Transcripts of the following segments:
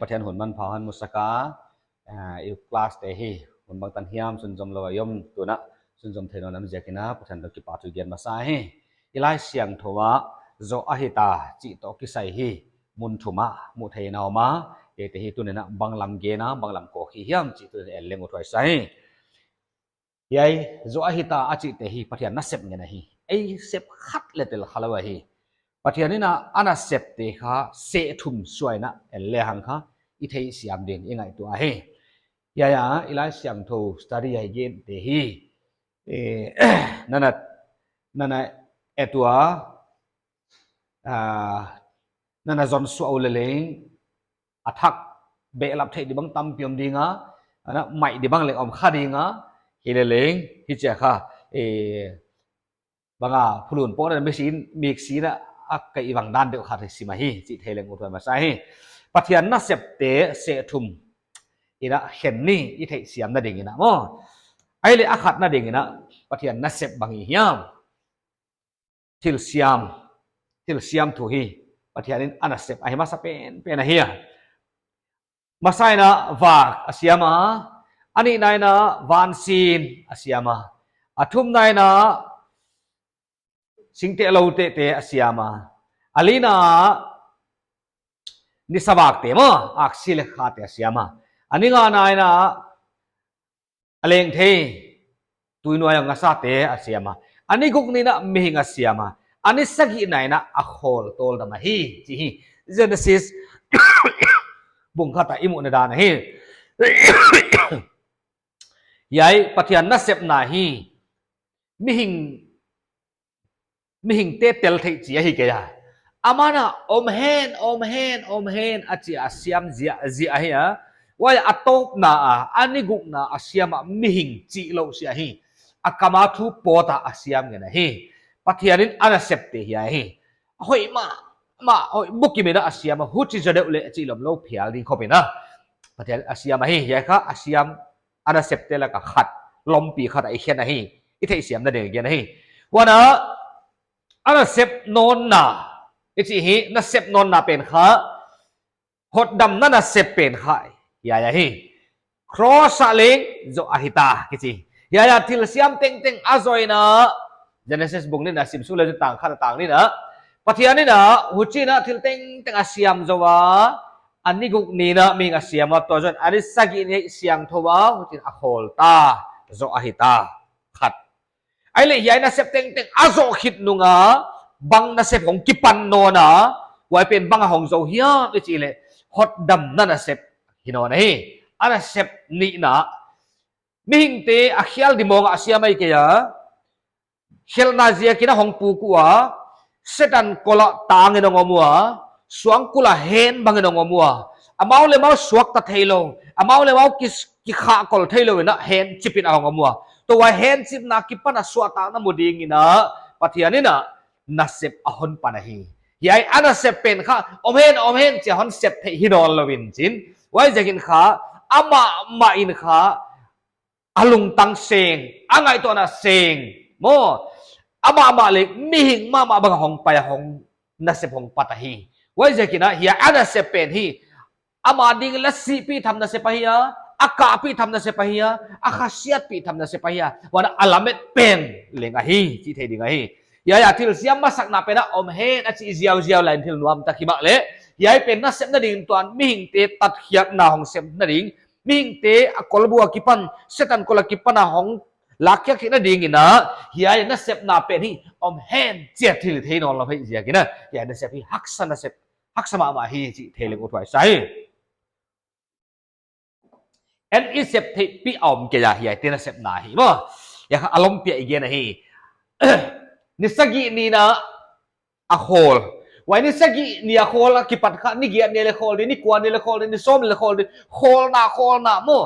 ประเทศหุ่นมันพาหันมุสกาอีกคลาสเตหีหุ่นบางตันเฮียมสุนจมลอยยมตัวน่ะสุนจมเทนนั้นเจกินะประเทศตะกี้ปาตุเกียนมาใส่อีไลเสียงทัวโจอาฮิตาจิตอกิใส่ฮีมุนทุมามุเทนาวมาเอเตหีตัวนี้นะบางลำเกนะบางลำโกขี้เฮียมจิตตัวเอลเลงอุทไว้ใส่ยัยโจอาฮิตาอาจิเตหีประเทศนัสเซปเงี้ยนะฮีไอเซปขัดเลตลขลาวะฮีประเทศนี้นะอันนัสเซปเตค่ะเสถุมสวยนะเอลเลหังค่ะอีเทยเสียมเด่นยังไงตัวฮียายาอีไลเสียงทูสตาร์ดี้ยัยเกนเตหีนั่นน่ะเอตัวนั่นน่ะจอนสวเอาเลงอัทักเบลับเทดิบังตัมพิมดีงะนะไม่ดิบังเลงอมข้าดีงะฮิเลงฮิเจ้าค่ะบางอ่ะพลุนพวกนั้นไม่ใช่มีกสีนะอักไก่บางด้านเดียวขาดสิมาฮีจิตเฮเลงอุทวมาใช่ปัทยานัสเซปเตเสทุมอีนะเห็นนี่อีเทเสียมนั่นเองนะมั้งไอ้เลยอาขัดนั่นเองนะปัทยานัสเซปบางอย่างทิลเซียมทุฮีปัทยานินอันนัสเซปไอ้มาสเป็นอะไรเฮียมาใส่นะวากอาเซียมาอันนี้นายนะวานซีนอาเซียมาอาทุ่มนายนะสิงเตลาวเตอาเซียมาอันนี้นะนิสบากเตมาอักษิเลขาเตอาเซียมาอันนี้งานายนะอเลงเทตุยนวยังกษัตริย์อาเซียมาอันนี้กุกนี่นะมีหิงอาเซียมาอันนี้สักกี่นายนะอัคโฮลโตลดมาฮีจีฮีเจเนซิสบุงข้าตาอิมุนดานะฮียัยปฏิญาณนัสเซปนาฮีมีหิงเตเตลเทจีฮีเกียอามานะอมเฮนอาจีอาเซียมจีอาฮีอะว่าอัตโตนาอันนี้กุกนาอาเซียมมีหิงจีโลเสียฮีอากามาทูโปตาอาเซียมเงี้ยนะฮีปฏิญาณอันนัสเซปเตียฮีเฮ้ยมาบุกิเมนะอาเซียมหุ่นจีจะเดาเลยจีลมโลเพียลิงเข้าไปนะปฏิญาณอาเซียมฮียัยค่ะอาเซียมอันนัสเซปเตละก็ขัดลมปีขัดไอเขียนนะฮีอีเทเสียมนั่นเองเงี้ยนะฮีว่านะอันนัสเซปนนนาอีจีฮีนัสเซปนนนาเป็นข้าหดดำนั่นนัสเซปเป็นข้ายาฮีครอสเลงโจอาฮิตากิจียาทิลเซียมเต็งอาซอยนะเจเนซิสบุงนี่นะสิมสุเลจต่างข้าต่างนี่นะปฏิญาณนี่นะหุจีนะทิลเต็งอาเซียมโจวาอันนี้กุกนี่นะมีอาเซียมมาตัวจนอันนี้สักกี่นี่เสียงทัวหุจีอะโฮลตาโจอาฮิตาขัดไอ้เลยยายนะเซปเต็งอาโจขิดนุงะบังนะเซปของกิปันโนนะไว้เป็นบังของโจเฮียกิจีเลยฮดดำนั่นนะเซปฮิโนนะฮีอันนั้นเซปนี่นะมิหิงเตอเขียลดิมองอาเซียไม่เกียเขียลนาเซียกินะของปูกัวเซตันกละตางเงินงมัวสวงกุละเฮนบางเงินงมัวอามาเลมาสวกตะเทโลอามาเลมากิขากอลเทโลนะเฮนจิปินเอางมัวตัวเฮนจิปนักกิปันสวตานะมุดีงินะปัทยานี่นะนัสเซปอหอนปานะฮียายอันนัสเซปเป็นข้าอมเฮนจะฮอนเซปเทฮินอลลวินจินไว้จะกินข้าอามาอินข้าอลุงตังเซงอ่างไงตัวน่ะเซงโมอามาเล็กมีหิงมาบังหงไปหงนัสเซปหงปัตฮีไว้จะกินนะเฮียอันนัสเซปเป็นฮีอามาดิ่งละสีปีทำนัสเซปฮียอากาปีทำนัสเซปฮียอาคาเซียปีทำนัสเซปฮียวันอัลลัมเมตเป็นเลงฮีจิเทดิ่งฮียาทิลเซียมมาสักนาเป็นนะอมเฮนอาชีเจียวไลน์ทิลนวมตะคิมาเละยายเป็นนัสเซปนั่นดิ่งตัวมีหิงเตตัดเขียกนาหงเซปนั่นดิ่งมิงเตะกอลบัวกิปันเซตันกอลกิปันหงลักยักษ์นั่นดิ่งนะเฮียนัสเซปนาเป็นที่อมเฮนเจียทิลเทนอลเราไปเจียกินะเฮียนัสเซปที่ฮักซันนัสเซปฮักสมาฮีจิเทเลกุตไว้ใส่เอ็นอีเซปที่ปีอมเกียเฮียเตนัสเซปนาฮีมั้งอย่างอารมณ์เปียอีกนะฮีนิสกินี่นะอะโฮลวันนี้สักกี่เนี่ยโคลกิปัดข้านี่เกียร์เนี่ยเลยโคลนี่กวนเนี่ยเลยโคลนี่ส้มเลยโคลนี่โคลนะมั้ง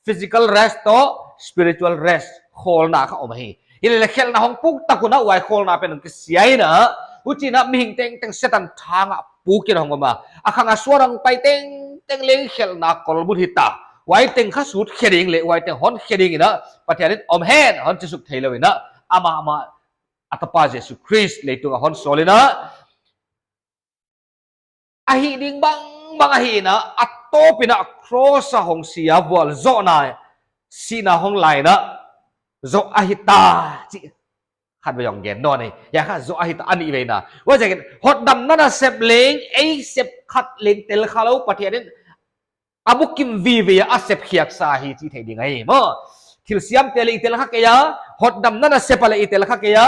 physical rest ต่อ spiritual rest โคลนะข้าออกมาให้ยังเลยเคลนะห้องปุ๊กตะกุนะไว้โคลนะเป็นหนึ่งเสียนะอุจินะมีหิงเต็งเซตันทางอ่ะปุ๊กกินห้องมาอาคังอ่ะสวรังไปเต็งเลี้ยงเคลนะกอลบุหิตาไว้เต็งข้าสุดเคดิงเลยไว้เต็งฮอนเคดิงนะปัจจัยนี้อมเฮนฮอนจะสุดเทเลยนะอามาอัตปาเจสุคริสเลยตัวฮอนโซเลยนะอาฮีดิงบางอาฮีนะอัต pina cross sa hong sia wal zo na sina hong lai na zo ahita chi khan ba yong gen no ni ya kha zo ahita ani ve na wa ja gen hot dam na na sep leng ei sep khat leng tel khalo pathian abukim vi ve a sep khiak sa hi chi thei ding ai mo thil siam tel itel kha ke ya hot dam na na sep ala itel kha ke ya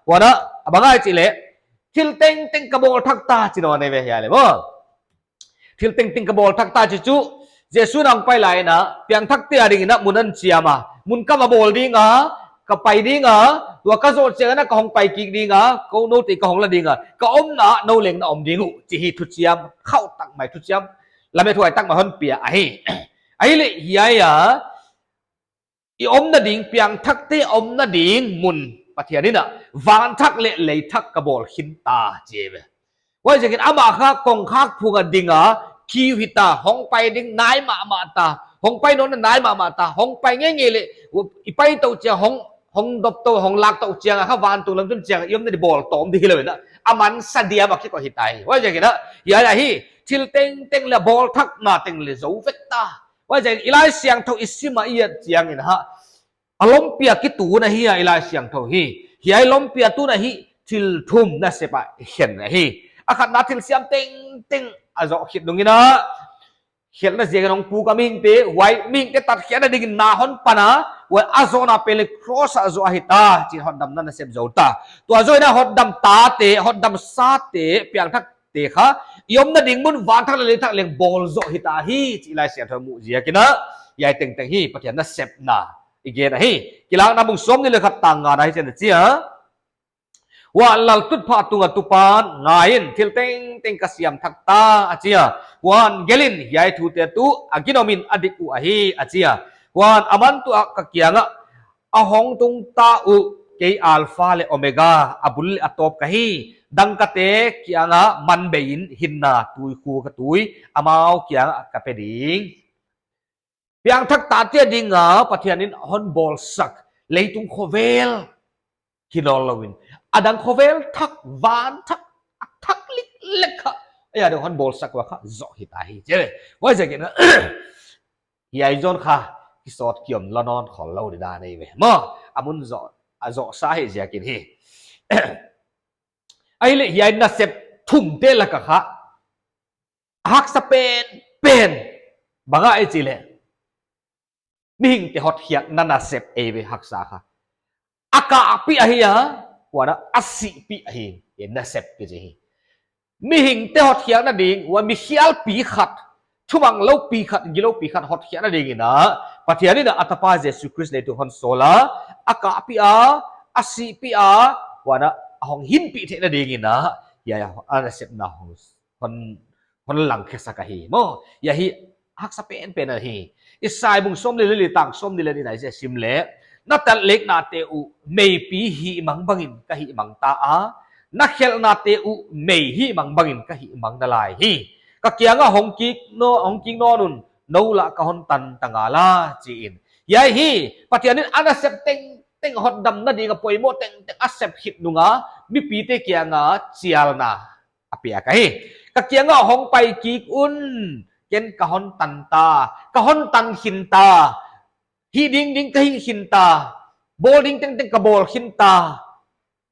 wana abangai chi le thil teng teng kabol thak ta chi no ne ve ya le mo thil teng teng kabol thak ta chi chu jesu nang pai lai na piang thak te ading na munan chiama mun ka ma bol ding a ka pai ding a tua ka zo che na ka hong pai ki ding a ko no ti ka hong la ding a ka om na no leng na om ding u chi hi thu chiam khau tak mai thu chiam la me thuai tak ma hon pia ai ai le ya ya i om na ding piang thak te om na ding mun pathian ni na van thak le lei thak ka bol hin ta che be wa je kin ama kha kong khak phunga dinga ki hita hong pai ding nai ma ta hong pai non nai ma ta hong pai nge nge le i pai to che hong dop to hong lak to chiang kha van tu lam chun chiang yom ni bol tom di le na aman sadia ma ki ko hitai wa je kin ya la hi thil teng teng la bol thak na teng le zo vek ta wa je ilai siang tho isima ia chiang in ha alompia ki tu na hi ilai siang tho hi hi lompia tu na hi thil thum na sepa hen na hi akhat na thil siam teng teng azo khit dungina khel na jega nong pu ka ming te wai ming te tat khia na ding na hon pana wa azo na pele cross azo ahita chi hot dam na sep zo ta to azo na hot dam ta te hot dam sa te piang thak te kha yom na ding mun van thak le thak leng bol zo hita hi chi lai sia tho mu jia kina yai teng teng hi pathian na sep na igen na hi kilang na mung som ni le khat tang nga na hi chen chi ha wa lal tut pha tunga tupan ngain thil teng teng kasiam thakta achia wan gelin yai thu te tu aginomin adik u ahi achia wan aman tu akakianga ahong tung ta u ke alpha le omega abul atop kahi dangkate kianga manbein hinna tui khu ka tui amau kianga kapeding piang thak ta te dinga pathianin hon bol sak leitung khovel hinolowin adang khovel thak van thak lik lekha aya de hon bol sak wa kha zo hitai che wa je ke na yai zon kha ki sot kiom lanon khol lo de da nei ve mo amun zo azo sa he ja kin hi ai le yai na sep thum te la ka kha hak sa pen banga ai chi le mi hing te hot hiak nana sep e ve hak sa kha aka pi a hi ya wana asi pi a hi ye na sep ke je hi mi hing te hot hiak na ding wa mi khial pi khat thumang lo pi khat gilo pi khat hot hiak na ding ina pathian ni na atapa jesu christ le tu hon sola aka pi a asi pi a wana hong hin pi the na ding ina ya ya ana sep na hon lang khe sakahi mo ya hi hak sa pen a hi isai bung som le le tang som ni le ni nai se sim le na tal lek na te u mei pi hi mang bangin ka hi mang ta a na khel na te u mei hi mang bangin ka hi mang na lai hi ka kianga hong ki no nun no la ka hon tan tangala chi in yai hi patianin ana sep teng hot dam na di ka poimo teng asep hit nunga mi pi te kianga chial na apia ka hi ka kianga hong pai ki un ken ka hon tan ta ka hon tan hin ta hi ding ka hin ta bol ding teng ka bol hin ta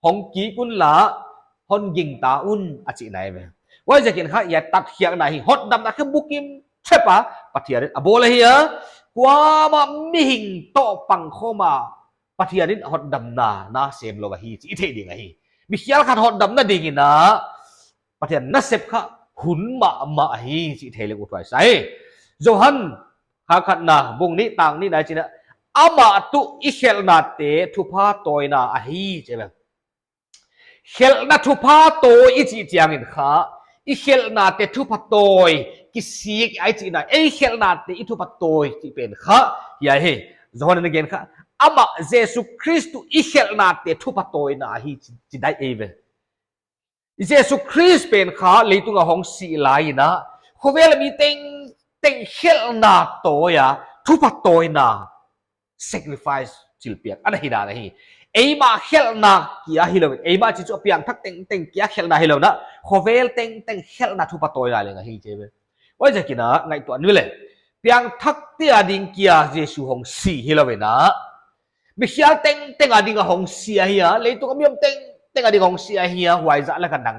hong ki kun la hon ging ta un achi nai ve wa jakin kha ya tat hiak na hi hot dam na khem bukim chepa pathian abola hi kwa ma mi hing to pang khoma pathian hot dam na sem lo hi chi the ding hi mi hial khat hot dam na ding ina pathian na sep kha hun ma hi chi the le utwai sai johan kha khat na bung ni tang ni na china ama tu ikhel na te thupa toina a hi che ba khel na thupa to i chi chiang in kha ikhel na te thupa toy ki sik ai chi na ei khel na te i thupa toy chi pen kha ya he johan again kha ama jesu christ ikhel na te thupa toina a hi chi dai eve jesu christ pen kha leitunga hong si lai na khovel mi teng khel na to ya thupa toina sacrifice chilpiak ana hina na hi eima khelna kia hilo eima chi chu piang thak teng kia khelna hilo na khovel teng khelna thupa toy la lenga hi chebe ว่าจะกินนะไงตัวนี้เลยเพียงทักเตียดิงกี้เยซูหงสีฮิลาเวนะไม่เชื่อเต็งอดิงหงสีเฮียเลยตัวก็มีเต็งอดิงหงสีเฮียไว้จะแล้วกันดัง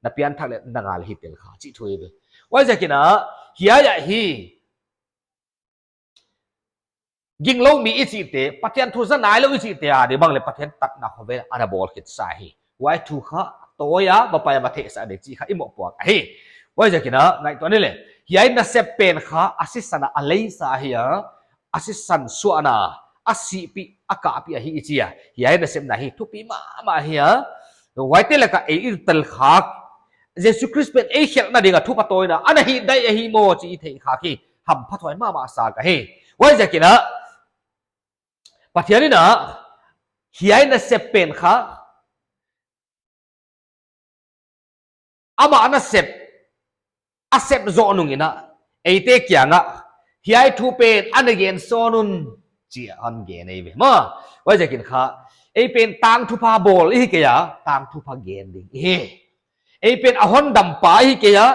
นับเพียงทักเลยดังอะไรฮิตเตลขาจิตถอยไปว่าจะกินนะเฮียอย่าฮียิงเรามีอิจิเตะปะเทียนทุสนายเราอิจิเตะเดี๋ยวบางเลยปะเทียนตัดหนักเขาไปอันนั้นบอลคิดสายไว้ทุกข์ตัวยาบ่ไปมาเทสะเด็กจีข้าอิมปวกเฮ้ว่าจะกินนะไงตัวนี้เลยยัยน่าเสพเป็นข้าอาศิสันอะไรสาเหยอาศิสันส่วนน่ะอาศิปีอากาศปีอะฮิจิยายัยน่าเสพน่ะฮิทุปีมาเฮียไว้เตลก็เออิตลข้าเยซูคริสต์เป็นเอเชียน่ะดีกับทุบปะตัวน่ะอันนั้นฮิได้ฮิโมจีเทข้าที่ทำพัดถอยมาสากเฮ้ว่าจะกินนะปัจจัยนี้นะยัยน่าเสพเป็นข้าอามาอันนั้นเสพอาเสพโซนุงินะไอเตกี้งะที่ไอทูเป็นอันนั้นเกนโซนุนจีอันเกนไอเวมาว่าจะกินข้าไอเป็นตังทุพาบอลอีกยาตังทุพาเกนดิ้งไอเป็นอหอนดัมปาอีกยา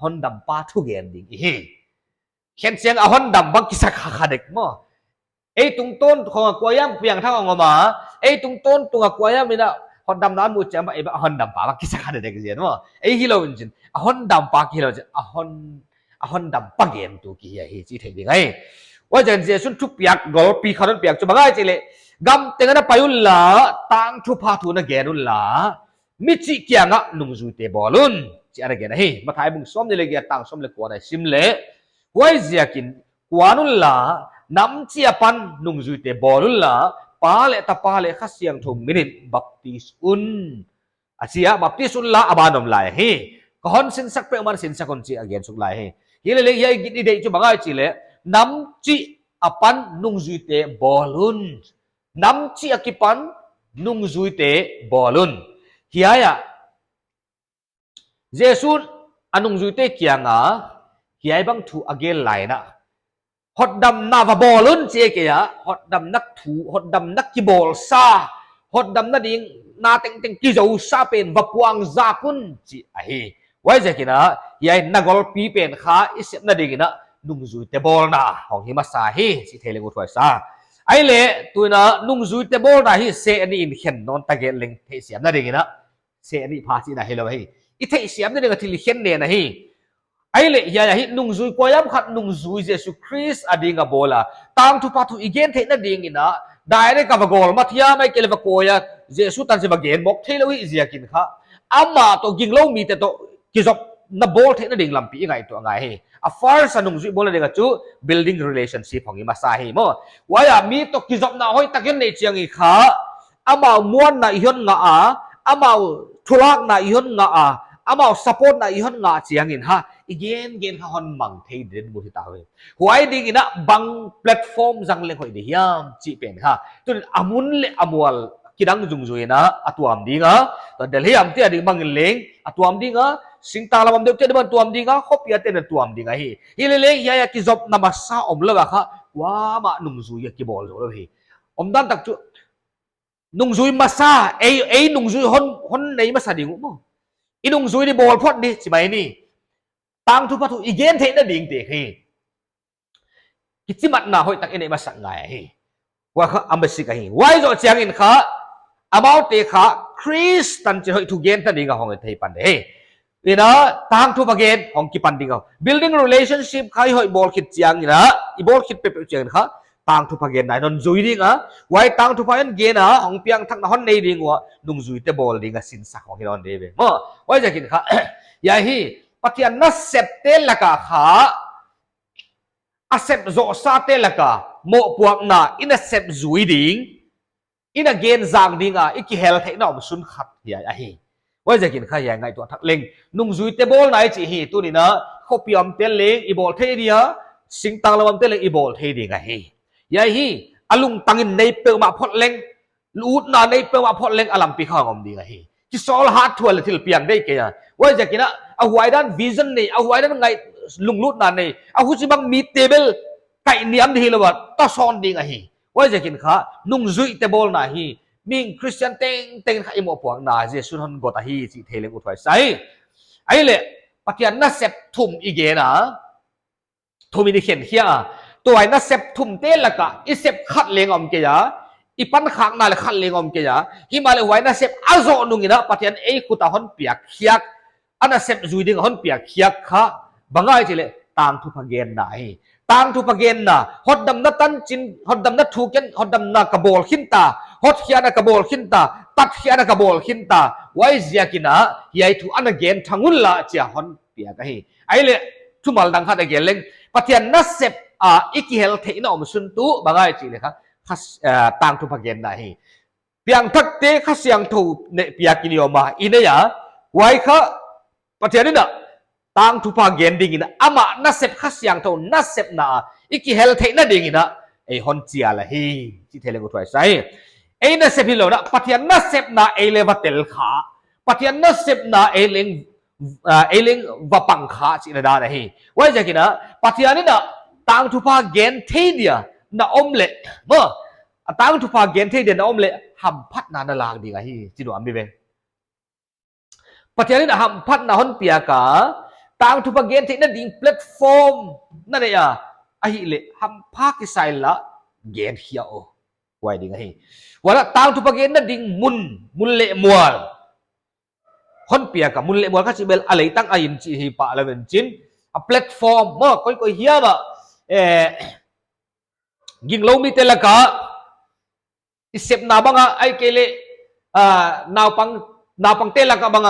หอนดัมปาทุเกนดิ้งเขียนเสียงอหอนดัมบังกิสักขาเด็กมาไอตุงต้นของกวยามเพียงเท่าของมาไอตุงต้นตัวกวยามนี่นะฮอนดัมน้ำมูจามไอ้ฮอนดัมปากิสักขาเด็กเสียนว่าไอฮิโลวินจินฮอนดัมปาฮิโลจินฮอนดัมปาเกนตัวกี้ไอจีเทดิ้งไงว่าจะเจสุนทุบยักกอลปีขนมเปียกจุบง่ายจิเลยกำเต็งนั้นไปอุลลาตังทุพาทุนเกนุลลามิจิเกียงะนุ่งจุยเตบอลุนจีอะไรกันเฮ้มาถ่ายบุ้งส้มนี่เลยเกียตังส้มเลยกวนไอซิมเล่ไว้เจียกินกวานุลลาน้ำเจียปันนุ่งจุยเตบอลุลลาปาเลตาปาเลข้าเสียงทุ่มมินิทบัพติสอุนอาเซียบัพติสอุนละอบานอมไลเฮก็ฮอนสินสักเปรมันสินสักคนจีอเกนสุกไลเฮฮิเลเลยยัยกินอีเดจุบง่ายจิเลยน้ำจีอปันนุ่งจุยเตบอลุนน้ำจีอกิปันนุ่งจุยเตบอลุนเฮียยะเจสุนอันนุ่งจุยเตเกียงอ่ะเฮียบังถูอเกนไลนะฮอดดำนาวบอลุนเจเกียฮอดดำนักถูฮอดดำนักกิบอลซาฮอดดำนัดดิงนาเต็งเต็งกิจาวซาเป็นวับวางจากุนจีไอไว้เจกินะยัยนักกอลปีเป็นข้าอิสนัดดิงนะนุ่งจุยเตบอลนะของฮิมาซาเฮสิเทเลงอุทวายซาไอเล่ตัวนะนุ่งจุยเตบอลนะฮิเซอันนี้อินเข็นนอนตะเกลิงเทเสียมนัดดิงนะเซอันนี้พาสินะเฮลวะฮิอิเทเสียมนัดดิงที่ลิเข็นเนี่ยนะฮิไอ้เล่ยาฮินุ่งจุยกวยามขัดนุ่งจุยเยซูคริสต์อดีงาโบลาตามทุพาทุอีเกนเทนัดดิงอินะได้เรกับกอลมาที่ยาไม่เกลวกอยาเยซูตันจะมาเกนบอกเทเลวิเซียกินข้าอามาตัวกิงโลมีแต่ตัวกิจบนับบอลเทนัดดิงลำปีไงตัวไงเฮอะฟาร์สนุ่งจุยบอลเด็กจู่ building relationship ของอิมาซาเฮโมว่าอย่ามีตัวกิจบน่าห้อยตะเกียนในเชียงอีข้าอามาม้วนน่ะอีหันงาอามาทุลักน่ะอีหันงาอามาสปอร์ตน่ะอีหันงาเชียงอินฮะอีเกนเกนข้าฮอนมังเทเดินบุตรตาเวหัวไอ้ดิ่งนะบางแพลตฟอร์มจังเลยคอยดียามจีเป็นค่ะตัวนี้อามุนเลอามัวคิดังจุงจุยนะอัตัวอัมดิ่งอ่ะตัวเดลี่อัมที่อดิ่งบางเลงอัตัวอัมดิ่งอ่ะสิงตาลามอัมเดียวเจดิบันตัวอัมดิ่งอ่ะขบยาเต้นตัวอัมดิ่งอ่ะฮีเลเลยยากิจบนามาซาอมเลกอ่ะค่ะว้ามานุ่งจุยกิบอลเลยอมดันตักจุนุ่งจุยมาซาเอนุ่งจุยฮอนในมาซาดิ่งมั้งอีนุ่งจุยในบอลพอดดิใช่ไหมนี่ตังทุพาทุอีเกนเทนดิ่งเตะให้กิจมัดน่าหอยตักเอ็นเอมาสังไงว่าเขาอัมเบสิกให้ไว้จะเชียงอินข้าอามาเตะข้าคริสตันจะหอยทุเกนตันดิ่งของเทปันเดนี่นะตังทุพาเกนของกิปันดิ่งเขา building relationship ใครหอยบอลคิดเชียงนี่นะอีบอลคิดเป๊ะเชียงข้าตังทุพาเกนไหนนนจุยดิ่งอ่ะไว้ตังทุพาเกนเกนอ่ะของเพียงทั้งนั้นฮอนในดิ่งว่านุ่งจุยเตะบอลดิ่งอ่ะสินสักของที่นนเดเวมั้งไว้จะกินข้ายาฮีปฏิญาณเสพเตลกะขาอาเสพโจซาเตลกะโมปวกน่ะอินเสพจุยดิ่งอินเกนจางดิ่งอ่ะอีกเฮลเทนอมสุนขัดเฮียไอว่าจะกินข้าวยังไงตัวทักเล็งนุ่งจุยเตบอลไหนจีฮีตัวนี้นะเขาพิมพ์เตลเล็งอีบอลเทียสิงตังละมันเตลเล็งอีบอลเทียดิ่งไงยาฮีอลุงตังอินในเปลมาพอดเล็งลูดน่ะในเปลมาพอดเล็งอลัมปีข้างอมดิ่งไงที่ solve hard ทัวร์เลยที่เปียงได้แก่ว่าจะกินนะเอาไว้ด้านวิชั่นนี่เอาไว้ด้านไงลุงลุดนั่นนี่เอาคุณสิบังมีเทเบิลไก่เนียมดีเลยว่าต้องสอนดีไงว่าจะกินข้านุ่งจุยเทเบิลน่ะฮีมิงคริสเตียนเต็งข้าอิโมปวงน่ะเจสุนฮอนกอตาฮีจีเทเลงอุทไว้ใส่ไอ้เละปฏิญาณน่าเสพทุ่มอีเกนะ ทุมินิเขียนเฮียตัวไอ้น่ะเซฟทุ่มเตละกะอีเซฟขัดเลงอมเกียอีปันขางน่าเลยขัดเลงอมเกียฮิมาเลยไว้น่ะเซฟอาโซนุงินะปะเทียนเอ้กุตาฮอนเปียกเขียกอันน่ะเซฟจุยดิ่งฮอนเปียกเขียกค่ะบังไงทีเลยตางทุพเกนไหนตางทุพเกนน่ะฮอดดำนัดตันจินฮอดดำนัดถูกกันฮอดดำนัดกระโบลขินตาฮอดเขียนกระโบลขินตาตัดเขียนกระโบลขินตาไว้เสียกินะยัยถูอันนั้นเกนทั้งุนละเจ้าฮอนเปียกไอ้เลยทุมัลดังขัดเกนเล็งปะเทียนน่ะเซฟอีกเฮลเทนอมสุนตุบังไงทีเลยครับตางทุพเกนไหนเพียงทักเตะข้าเสียงถูเนี่ยเปียกินยอมาอินเนียไว้ข้าปะเทียนนี่นะตางทุพเกนดิ่งนะอามาน่ะเซฟข้าเสียงถูน่ะเซฟน่ะอีกเฮลเทนดิ่งนะไอ้ฮอนเจียละฮีที่เทเลกุถอยใส่ไอ้น่ะเซฟฮิโลนะปะเทียนน่ะเซฟน่ะไอ้เลวะเตลขาปะเทียนน่ะเซฟน่ะไอ้เลงวะปังขาสินะดานะฮีไว้จะกินนะปะเทียนนี่นะตางทุพเกนเทียนะอมเละเมื่อตางทุพเกนเทียนะอมเละหัมพัดนานาลางดีไงฮีจิโนอัมบิเวปะเทียนนี่นะหัมพัดนาฮอนเปียกาตางทุพเกนเทียนะดิ่งแพลตฟอร์มนั่นเองไอ้เละหัมพักไซละเกนเฮียโอไว้ดีไงฮีว่าละตางทุพเกนนะดิ่งมุนเละมัวฮอนเปียกามุนเละมัวข้าจิเบลอะไรตั้งอายินจีฮีปะละเวนจินแพลตฟอร์มเมื่อก้อยเฮียมายิงเรามีเตลกะอิเซปนาบังไอเกเลนาวปังเตลกะบัง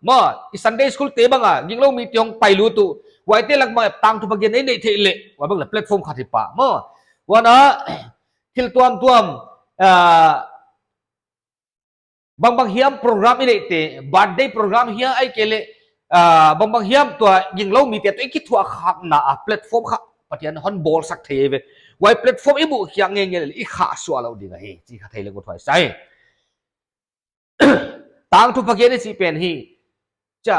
มาอิซันเดย์สคูลเตบังยิงเรามีที่ยงไปรู้ตัวไว้เตลกมาตังทุกประเด็นนี้เทเลว่าบังละแพลตฟอร์มขัดที่ปะมาว่านะฮิลตัวบางเฮียมโปรแกรมini te birthday program hiya ai kele bang hiam tua jing lo mi te to ikit thua khak na a platform kha patian hon ball sak theve wai platform ibu kyang nge i kha swa lo dinga he chi kha thele ko thoi sai tang thu pagene chi pen hi cha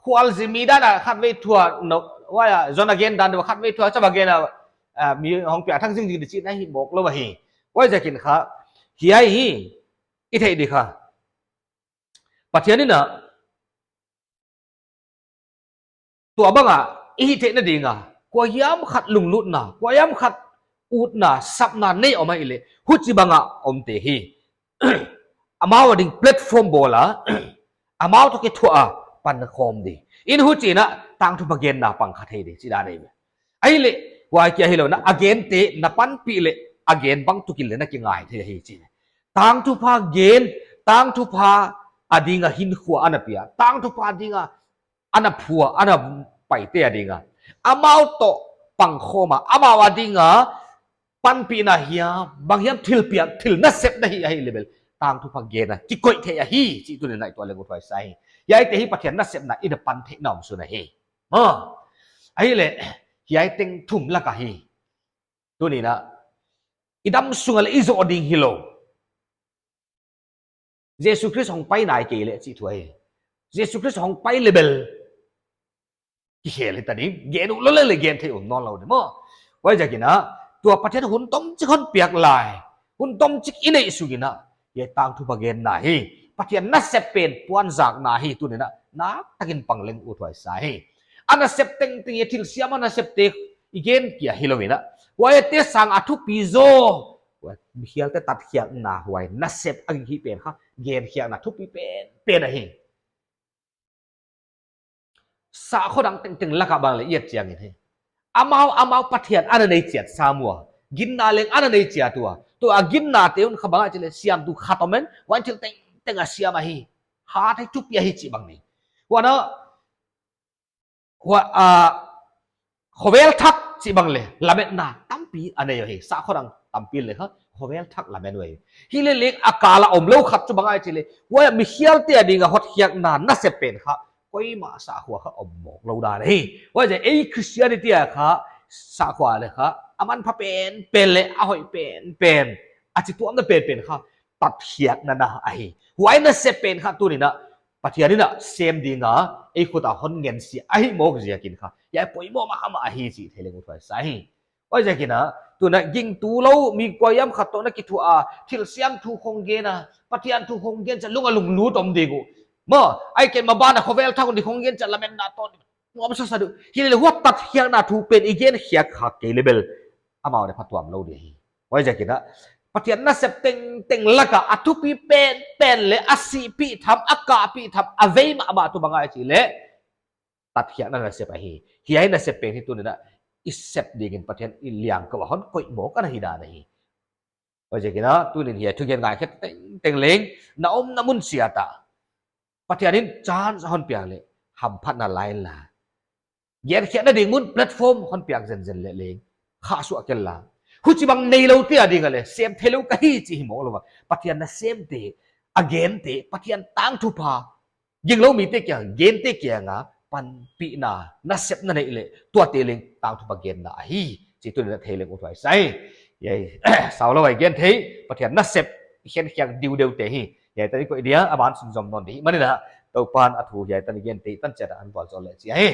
khwal zimi da na khat ve thua no wa ya zona gen dan wa khat ve thua cha ba gen mi hong pya thang jing chi na hi bok lo ba hi wai ja kin kha hi ai hi i thei di kha patian ni naตัวบังอีเทนดีงากว่ายามขัดลุงลุดนะกว่ายามขัดอูดนะสับนาเน่ออกมาอีเลยหุจิบังอมเตฮีอามาวดิ่งแพลตฟอร์มโบล่ะอามาวทุกทัวปันคอมดีอินหุจินะตั้งทุกประเด็นนะปังขัดให้ดีสิดาเลยไอ้เลยว่าเกี่ยให้เรานะอเกนเตนะปันปีเลยอเกนบังทุกินเลยนะกี่ง่ายที่ให้จีตั้งทุกประเด็นตั้งทุกประอดีงหินขัวอันนั้นเปียตั้งทุกประเด็นอันนั้นผัวอันนั้นไปเตียดิงอามาโตปังโคมาอามาวัดิงปันปีน่ะเฮียบางเฮียทิลเปียทิลนัสเซปนะฮีไอเลเวลตามทุกพักเกนะกิโกยเทียฮีจิตุเนี่ยไหนตัวเลงกุถอยใส่ยายเตฮีปัจเจียนนัสเซปนะอินปันเทนอมสุนะฮีไอเลยายเต็งทุ่มละกะฮีตัวนี้นะอิดัมสุงอะไรอิโซอดิงฮิโลเยซูคริสต์ของไปไหนเกลจิตวยเยซูคริสต์ของไปเลเวลที่เห็นเลยตอนนี้เกณฑ์อุลเลยเกณฑ์ที่อุ่นนอนเราเนี่ยมั้งไว้จากกินนะตัวประเทศหุ่นต้มจิกคนเปียกลายหุ่นต้มจิกอินเนสุกินะยัยตามทุกเกณฑ์ไหนประเทศนัสเซเป็นปวนจากไหนตัวนี้นะนักตะกินปังเลงอุทวยใส่อันนัสเซปเต็งติงทิลเซียมันนัสเซปเต็งอีเกณฑ์กี่ฮิโลเมตรไว้เตสังอัทุปิโซไว้เฮียแต่ตัดเฮียหน้าไว้นัสเซปอังกีเป็นค่ะเกณฑ์เฮียหน้าทุปิเป็นอะไรสาเขาดังตึงๆลักบางละเอียดเจียงอย่างนี้อามาวปัทยันอันนั้นเจียดสามัวกินนาเลงอันนั้นเจียตัวกินนาเตียวขบังอาจจะเลยเสียมดูขัดอมเมนวันที่เต็งเสียมาฮีหาให้จุบยาฮิจิบังนี้ว่าเนาะว่าขวเวลทักจิบังเลยละเม็ดนาตั้มปีอันนี้อยู่ฮีสาเขาดังตั้มปีเลยครับขวเวลทักละเม็ดด้วยฮิเลเล็กอากาละอมเล่าขัดจุบังอาจจะเลยว่ามีเขียวเตี้ยดีกับฮอตเขียกนาน่าเสพเป็นครับก็อีมาสาหัวเขาอมหมกเราได้เลยว่าจะคริสเตียนิตี้อะค่ะสาหัวเลยค่ะอามันพะเป็นเลยเอาให้เป็นอาจจะตัวนั้นเป็นค่ะตัดเขียดนั่นนะไอ้ไว้นั่นเสพเป็นค่ะตัวนี้นะปัจจัยนี้นะเซมดีงะคนต่างคนเงินเสียไอ้หมกเสียกินค่ะยายป่วยหมกมาหาไอ้สิเทเลงตัวใส่ว่าจะกินนะตัวนั้นยิงตัวเรามีกวยำขัดตัวนั้นกิตัวทิลเซียมทูคงเกนะปัจจัยทูคงเกนจะลุงรู้ตอมดีกูเมื่อไอ้เกณฑ์มาบ้านอะเขาเวลท่าคนที่คงเงินจะละเมนนาตอน ngom sa sadu hi le huat tat hiang na thu pen igen khia kha ke level amao ne phatwam lo de hi wai ja kina pathian na sep teng laka athu pi pen le asi pi tham aka pi tham avei ma tu bangai chi le tat hiang na sep hi hi na sep pen hi tu na isep dingin pathian iliang ka hon koi mo ka hi da hi wai ja kina tu nin hi thu gen ngai khet teng leng na na mun sia ta pathianin chan hon piang le ham phat na lain la yen khia na ding mun platform hon piang zen le leng kha su akel la hu chi bang nei lo ti ading ale sem thelo ka hi chi mo lo pathian na sem te again te pathian tang thu pa ying lo mi te kya gen te kya nga pan pi na sep na nei le tua te leng tang thu pa gen na hi chi tu na theleng u thai sai ye sao lo ai gen thei pathian na sep khen khyang diu deu te hi ye ta ko dia aban sun jom non di manina to pan athu ye ta ni gen te tan cha an bol chol le chi ai